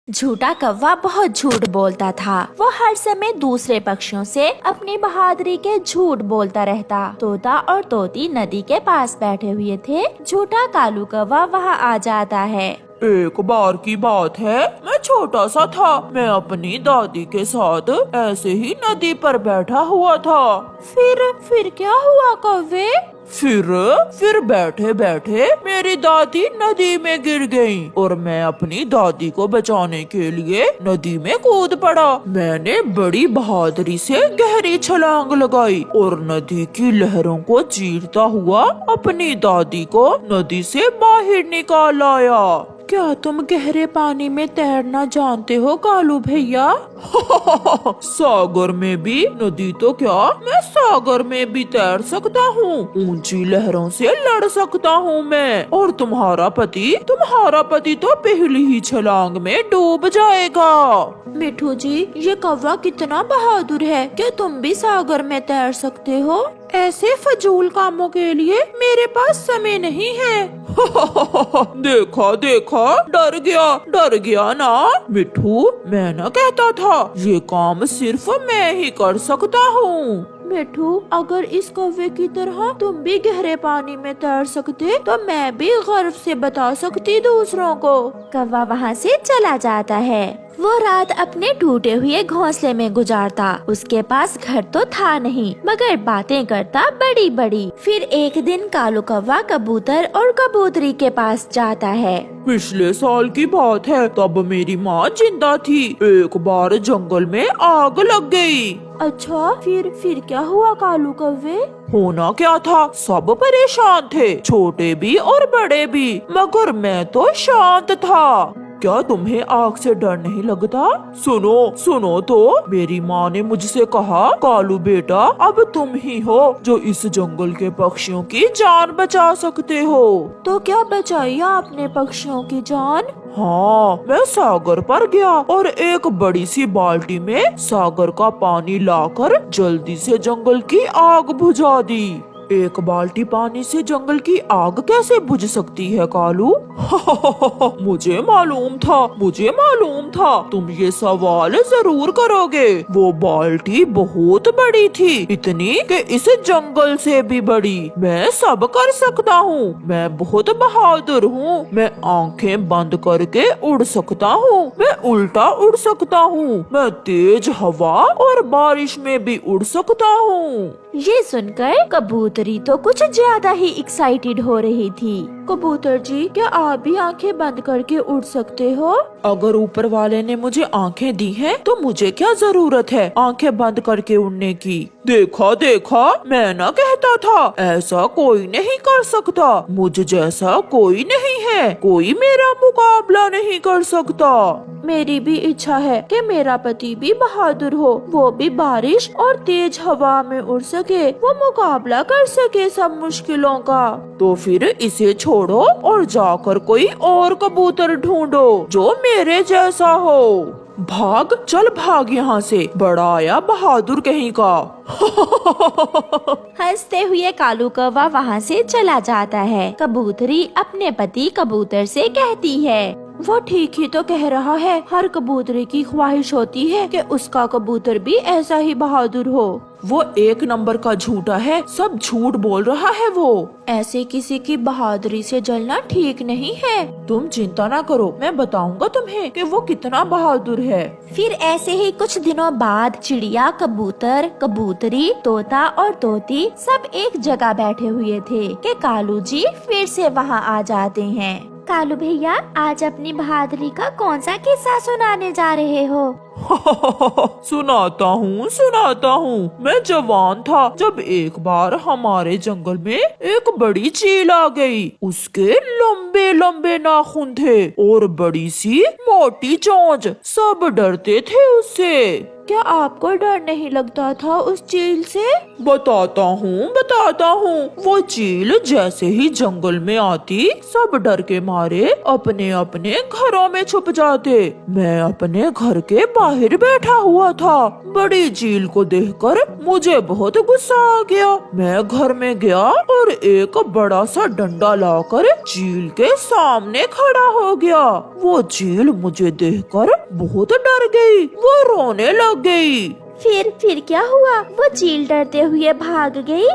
झूठा कौवा बहुत झूठ बोलता था। वो हर समय दूसरे पक्षियों से अपनी बहादुरी के झूठ बोलता रहता। तोता और तोती नदी के पास बैठे हुए थे। झूठा कालू कौवा वहाँ आ जाता है। एक बार की बात है, मैं छोटा सा था। मैं अपनी दादी के साथ ऐसे ही नदी पर बैठा हुआ था। फिर क्या हुआ कौवे? फिर बैठे बैठे मेरी दादी नदी में गिर गई और मैं अपनी दादी को बचाने के लिए नदी में कूद पड़ा। मैंने बड़ी बहादुरी से गहरी छलांग लगाई और नदी की लहरों को चीरता हुआ अपनी दादी को नदी से बाहर निकाल लाया। क्या तुम गहरे पानी में तैरना जानते हो कालू भैया? सागर में भी, नदी तो क्या, मैं सागर में भी तैर सकता हूँ। ऊंची लहरों से लड़ सकता हूँ मैं। और तुम्हारा पति तो पहली ही छलांग में डूब जाएगा। मिठू जी, ये कौवा कितना बहादुर है। क्या तुम भी सागर में तैर सकते हो? ऐसे फजूल कामों के लिए मेरे पास समय नहीं है। देखा डर गया ना मिठू। मैं ना कहता था ये काम सिर्फ मैं ही कर सकता हूँ। मिठू, अगर इस कौवे की तरह तुम भी गहरे पानी में तैर सकते तो मैं भी गर्व से बता सकती दूसरों को। कौवा वहाँ से चला जाता है। वो रात अपने टूटे हुए घोंसले में गुजारता। उसके पास घर तो था नहीं, मगर बातें करता बड़ी बड़ी। फिर एक दिन कालू कौवा कबूतर और कबूतरी के पास जाता है। पिछले साल की बात है, तब मेरी माँ जिंदा थी। एक बार जंगल में आग लग गई। अच्छा, फिर क्या हुआ कालू कौवे? होना क्या था, सब परेशान थे, छोटे भी और बड़े भी, मगर मैं तो शांत था। क्या तुम्हें आग से डर नहीं लगता? सुनो तो, मेरी माँ ने मुझसे कहा, कालू बेटा, अब तुम ही हो जो इस जंगल के पक्षियों की जान बचा सकते हो। तो क्या बचाई आपने पक्षियों की जान? हाँ, मैं सागर पर गया और एक बड़ी सी बाल्टी में सागर का पानी लाकर जल्दी से जंगल की आग बुझा दी। एक बाल्टी पानी से जंगल की आग कैसे बुझ सकती है कालू? मुझे मालूम था तुम ये सवाल जरूर करोगे। वो बाल्टी बहुत बड़ी थी, इतनी कि इस जंगल से भी बड़ी। मैं सब कर सकता हूँ, मैं बहुत बहादुर हूँ। मैं आंखें बंद करके उड़ सकता हूँ, मैं उल्टा उड़ सकता हूँ, मैं तेज हवा और बारिश में भी उड़ सकता हूँ। ये सुनकर कबूतरी तो कुछ ज्यादा ही एक्साइटेड हो रही थी। कबूतर जी, क्या आप भी आंखें बंद करके उड़ सकते हो? अगर ऊपर वाले ने मुझे आंखें दी हैं, तो मुझे क्या जरूरत है आंखें बंद करके उड़ने की? देखा, मैं ना कहता था, ऐसा कोई नहीं कर सकता। मुझ जैसा कोई नहीं है, कोई मेरा मुकाबला नहीं कर सकता। मेरी भी इच्छा है कि मेरा पति भी बहादुर हो, वो भी बारिश और तेज हवा में उड़ सके, वो मुकाबला कर सके सब मुश्किलों का। तो फिर इसे छोड़ो और जाकर कोई और कबूतर ढूंढो जो मेरे जैसा हो। भाग यहाँ से, बड़ा आया बहादुर कहीं का। हंसते हुए कालू कौवा वहाँ से चला जाता है। कबूतरी अपने पति कबूतर से कहती है, वो ठीक ही तो कह रहा है। हर कबूतरी की ख्वाहिश होती है कि उसका कबूतर भी ऐसा ही बहादुर हो। वो एक नंबर का झूठा है, सब झूठ बोल रहा है वो। ऐसे किसी की बहादुरी से जलना ठीक नहीं है। तुम चिंता ना करो, मैं बताऊंगा तुम्हें कि वो कितना बहादुर है। फिर ऐसे ही कुछ दिनों बाद चिड़िया, कबूतर, कबूतरी, तोता और तोती सब एक जगह बैठे हुए थे कि कालू जी फिर से वहाँ आ जाते हैं। कालू भैया, आज अपनी बहादुरी का कौन सा किस्सा सुनाने जा रहे हो? सुनाता हूँ। मैं जवान था जब एक बार हमारे जंगल में एक बड़ी चील आ गई। उसके लंबे लंबे नाखून थे और बड़ी सी मोटी चोंच। सब डरते थे उससे। क्या आपको डर नहीं लगता था उस चील से? बताता हूँ। वो चील जैसे ही जंगल में आती, सब डर के मारे अपने अपने घरों में छुप जाते। मैं अपने घर के बाहर बैठा हुआ था। बड़ी चील को देखकर मुझे बहुत गुस्सा आ गया। मैं घर में गया और एक बड़ा सा डंडा लाकर चील के सामने खड़ा हो गया। वो चील मुझे देखकर बहुत डर गई, वो रोने लग गई। फिर क्या हुआ? वो चील डरते हुए भाग गई।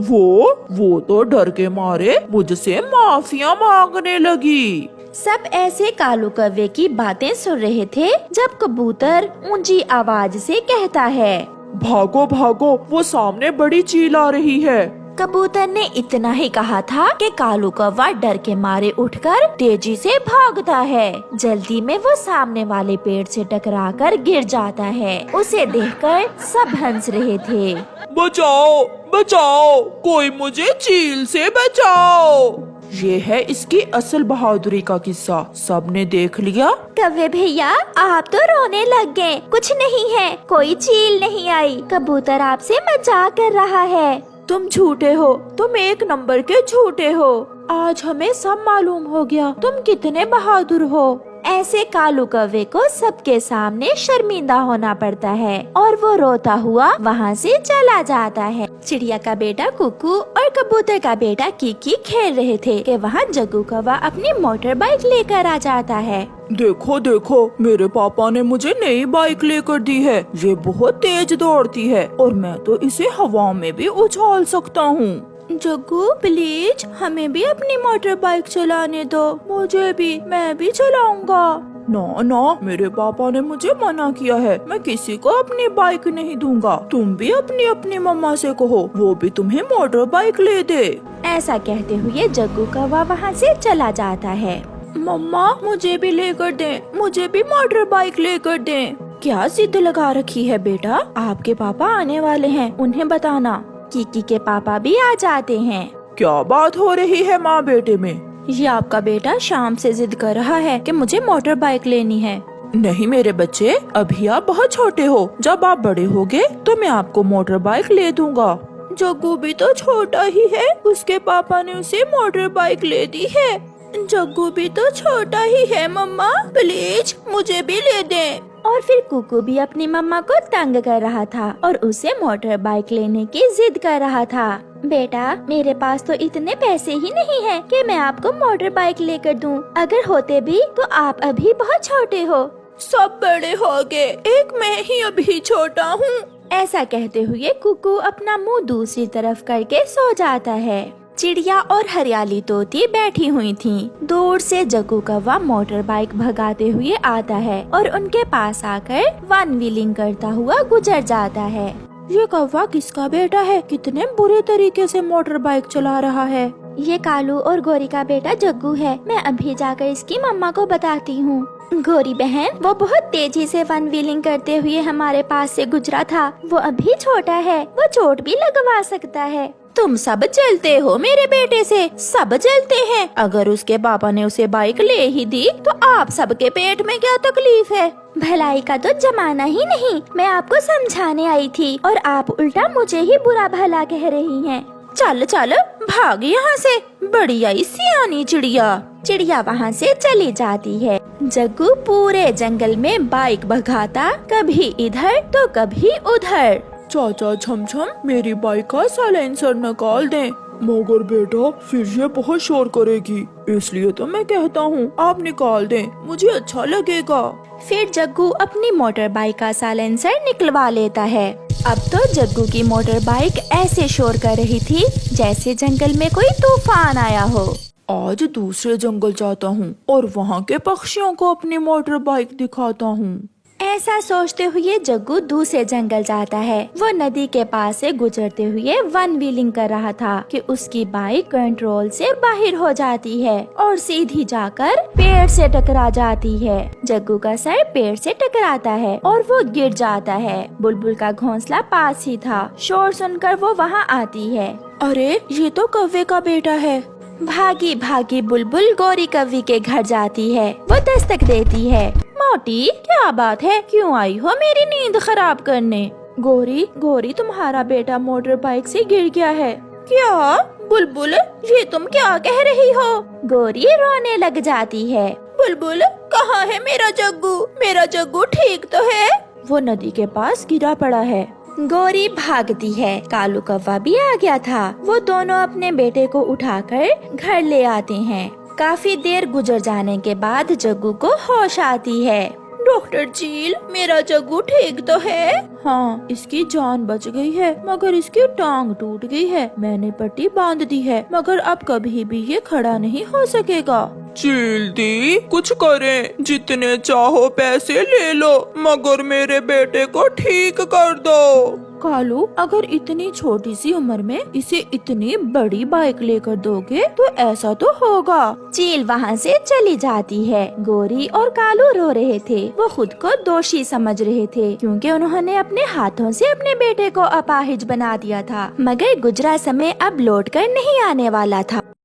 वो तो डर के मारे मुझसे माफिया मांगने लगी। सब ऐसे कालू कौवे की बातें सुन रहे थे जब कबूतर ऊंची आवाज से कहता है, भागो भागो, वो सामने बड़ी चील आ रही है। कबूतर ने इतना ही कहा था कि कालू कौवा डर के मारे उठकर तेजी से भागता है। जल्दी में वो सामने वाले पेड़ से टकराकर गिर जाता है। उसे देखकर सब हंस रहे थे। बचाओ बचाओ, कोई मुझे चील से बचाओ। ये है इसकी असल बहादुरी का किस्सा। सबने देख लिया। कौवे भैया, आप तो रोने लग गए। कुछ नहीं है, कोई चील नहीं आई। कबूतर आपसे मजाक कर रहा है। तुम झूठे हो, तुम एक नंबर के झूठे हो। आज हमें सब मालूम हो गया तुम कितने बहादुर हो। ऐसे कालू कौवे को सबके सामने शर्मिंदा होना पड़ता है और वो रोता हुआ वहाँ से चला जाता है। चिड़िया का बेटा कुकू और कबूतर का बेटा कीकी खेल रहे थे कि वहाँ जग्गू कौवा अपनी मोटर बाइक लेकर आ जाता है। देखो देखो, मेरे पापा ने मुझे नई बाइक लेकर दी है। ये बहुत तेज दौड़ती है और मैं तो इसे हवा में भी उछाल सकता हूँ। जग्गू प्लीज हमें भी अपनी मोटर बाइक चलाने दो। मुझे भी, मैं भी चलाऊंगा। ना ना, मेरे पापा ने मुझे मना किया है। मैं किसी को अपनी बाइक नहीं दूंगा। तुम भी अपनी अपनी मम्मा से कहो, वो भी तुम्हें मोटर बाइक ले दे। ऐसा कहते हुए जग्गू कौवा वहाँ से चला जाता है। मम्मा मुझे भी लेकर दें, मुझे भी मोटर बाइक लेकर दें। क्या जिद लगा रखी है बेटा? आपके पापा आने वाले हैं, उन्हें बताना। कीकी के पापा भी आ जाते हैं। क्या बात हो रही है माँ बेटे में? ये आपका बेटा शाम से जिद कर रहा है कि मुझे मोटर बाइक लेनी है। नहीं मेरे बच्चे, अभी आप बहुत छोटे हो। जब आप बड़े होगे तो मैं आपको मोटर बाइक ले दूंगा। जग्गू भी तो छोटा ही है, उसके पापा ने उसे मोटर बाइक ले दी है। जग्गू भी तो छोटा ही है मम्मा, प्लीज मुझे भी ले दें। और फिर कुकू भी अपनी मम्मा को तंग कर रहा था और उसे मोटर बाइक लेने की जिद कर रहा था। बेटा, मेरे पास तो इतने पैसे ही नहीं हैं कि मैं आपको मोटर बाइक लेकर दूं। अगर होते भी तो आप अभी बहुत छोटे हो। सब बड़े हो गए, एक मैं ही अभी छोटा हूँ। ऐसा कहते हुए कुकू अपना मुंह दूसरी तरफ करके सो जाता है। चिड़िया और हरियाली तोती बैठी हुई थीं। दूर से जग्गू कौवा मोटर बाइक भगाते हुए आता है और उनके पास आकर वन व्हीलिंग करता हुआ गुजर जाता है। ये कौवा किसका बेटा है? कितने बुरे तरीके से मोटर बाइक चला रहा है। ये कालू और गोरी का बेटा जग्गू है। मैं अभी जाकर इसकी मम्मा को बताती हूँ। गोरी बहन, वो बहुत तेजी से वन व्हीलिंग करते हुए हमारे पास से गुजरा था। वो अभी छोटा है, वो चोट भी लगवा सकता है। तुम सब चलते हो मेरे बेटे से, सब चलते हैं। अगर उसके पापा ने उसे बाइक ले ही दी तो आप सबके पेट में क्या तकलीफ है? भलाई का तो जमाना ही नहीं। मैं आपको समझाने आई थी और आप उल्टा मुझे ही बुरा भला कह रही हैं। चल चल भाग यहाँ से, बड़ी आई सियानी चिड़िया। चिड़िया वहाँ से चली जाती है। जग्गू पूरे जंगल में बाइक भगाता, कभी इधर तो कभी उधर। चाचा छम छम, मेरी बाइक का साइलेंसर निकाल दें। मगर बेटा फिर ये बहुत शोर करेगी, इसलिए तो मैं कहता हूँ आप निकाल दें, मुझे अच्छा लगेगा। फिर जग्गू अपनी मोटर बाइक का साइलेंसर निकलवा लेता है। अब तो जग्गू की मोटर बाइक ऐसे शोर कर रही थी जैसे जंगल में कोई तूफान आया हो। आज दूसरे जंगल जाता हूँ और वहाँ के पक्षियों को अपनी मोटर बाइक दिखाता हूँ। ऐसा सोचते हुए जग्गू दूसरे जंगल जाता है। वो नदी के पास से गुजरते हुए वन व्हीलिंग कर रहा था कि उसकी बाइक कंट्रोल से बाहर हो जाती है और सीधी जाकर पेड़ से टकरा जाती है। जग्गू का सर पेड़ से टकराता है और वो गिर जाता है। बुलबुल का घोंसला पास ही था। शोर सुनकर वो वहाँ आती है। अरे ये तो कौवे का बेटा है। भागी भागी बुलबुल गोरी कौवी के घर जाती है। वो दस्तक देती है। मोटी, क्या बात है, क्यों आई हो मेरी नींद खराब करने? गोरी तुम्हारा बेटा मोटर बाइक से गिर गया है। क्या? बुलबुल, ये तुम क्या कह रही हो? गोरी रोने लग जाती है। बुलबुल, कहाँ है मेरा जग्गू? मेरा जग्गू ठीक तो है? वो नदी के पास गिरा पड़ा है। गौरी भागती है। कालू कौवा भी आ गया था। वो दोनों अपने बेटे को उठाकर घर ले आते हैं। काफी देर गुजर जाने के बाद जग्गू को होश आती है। डॉक्टर चील, मेरा जग्गू ठीक तो है? हाँ, इसकी जान बच गई है, मगर इसकी टांग टूट गई है। मैंने पट्टी बांध दी है, मगर अब कभी भी ये खड़ा नहीं हो सकेगा। चील दी, कुछ करें, जितने चाहो पैसे ले लो, मगर मेरे बेटे को ठीक कर दो। कालू, अगर इतनी छोटी सी उम्र में इसे इतनी बड़ी बाइक लेकर दोगे तो ऐसा तो होगा। चील वहाँ से चली जाती है। गोरी और कालू रो रहे थे। वो खुद को दोषी समझ रहे थे क्योंकि उन्होंने अपने हाथों से अपने बेटे को अपाहिज बना दिया था। मगर गुजरा समय अब लौट कर नहीं आने वाला था।